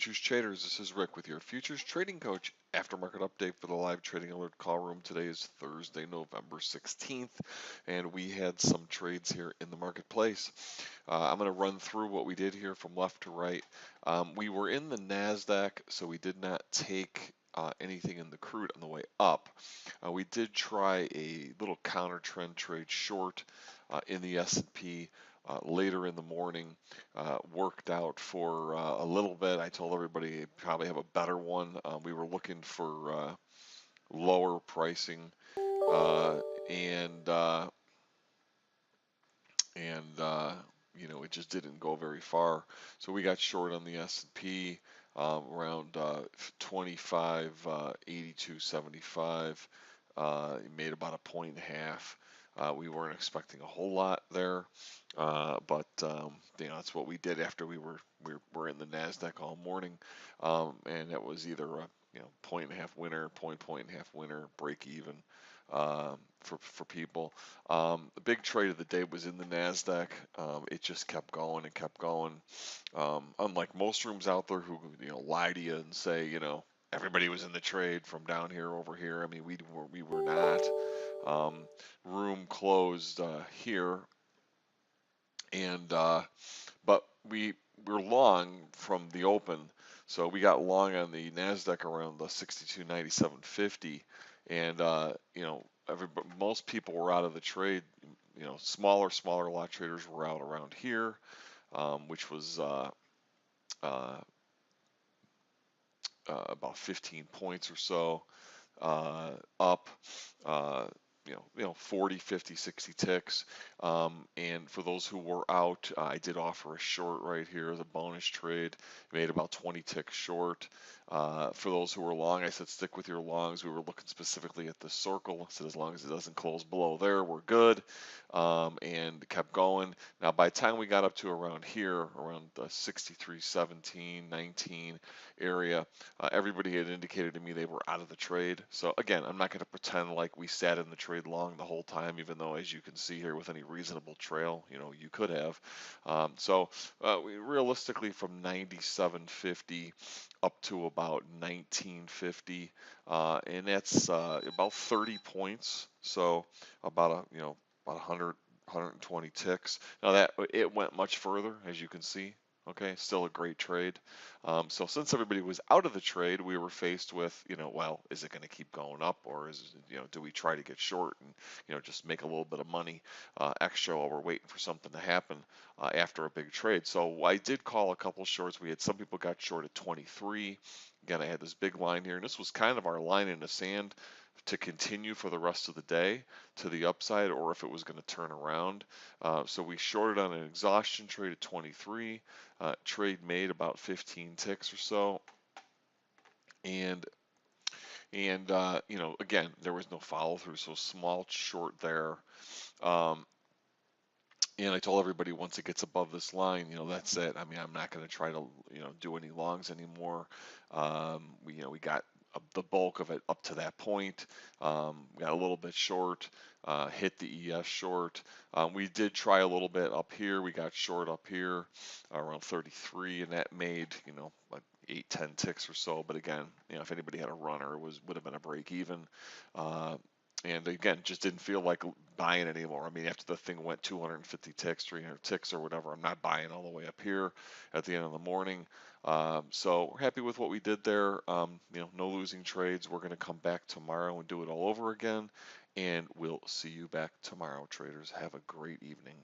Futures traders, this is Rick with your Futures Trading Coach aftermarket update for the live trading alert call room. Today is Thursday, November 16th, and we had some trades here in the marketplace. I'm going to run through what we did here from left to right. We were in the NASDAQ, so we did not take anything in the crude on the way up. We did try a little counter trend trade short in the S&P. Later in the morning, worked out for a little bit. I told everybody I'd probably have a better one. We were looking for lower pricing, uh, and uh, and it just didn't go very far. So we got short on the S&P around 25, 82.75. It made about a point and a half. We weren't expecting a whole lot there, but that's what we did after we were in the Nasdaq all morning, and it was either a point and a half winner, point and a half winner, break even for people. The big trade of the day was in the Nasdaq. It just kept going and kept going. Unlike most rooms out there who lie to you and say everybody was in the trade from down here over here. I mean, we were not. Room closed here, and but we were long from the open, so we got long on the Nasdaq around the 62.9750, and most people were out of the trade. Smaller lot traders were out around here, which was about 15 points or so up. 40, 50, 60 ticks. And for those who were out, I did offer a short right here as a bonus trade. Made about 20 ticks short. For those who were long, I said stick with your longs. We were looking specifically at the circle. I said as long as it doesn't close below there, we're good. And kept going. Now, by the time we got up to around here, around the 63.17, 19 area, everybody had indicated to me they were out of the trade. So again, I'm not going to pretend like we sat in the trade long the whole time, even though, as you can see here, with any reasonable trail, you could have. We realistically from 97.50 up to about 19.50, and that's about 30 points. So about about 100, 120 ticks. Now that it went much further, as you can see. Okay, still a great trade. So since everybody was out of the trade, we were faced with, well, is it going to keep going up, or do we try to get short and, just make a little bit of money extra while we're waiting for something to happen after a big trade? So I did call a couple shorts. We had some people got short at 23. Again, I had this big line here, and this was kind of our line in the sand to continue for the rest of the day to the upside, or if it was going to turn around. So we shorted on an exhaustion trade at 23. Trade made about 15 ticks or so, and again, there was no follow through, so small short there. And I told everybody once it gets above this line, that's it. I mean, I'm not going to try to do any longs anymore. We got the bulk of it up to that point. Got a little bit short, hit the ES short. We did try a little bit up here. We got short up here around 33, and that made like 8-10 ticks or so. But again, if anybody had a runner, it would have been a break even. And again, just didn't feel like buying anymore. I mean, after the thing went 250 ticks, 300 ticks or whatever, I'm not buying all the way up here at the end of the morning. So we're happy with what we did there. No losing trades. We're going to come back tomorrow and do it all over again. And we'll see you back tomorrow, traders. Have a great evening.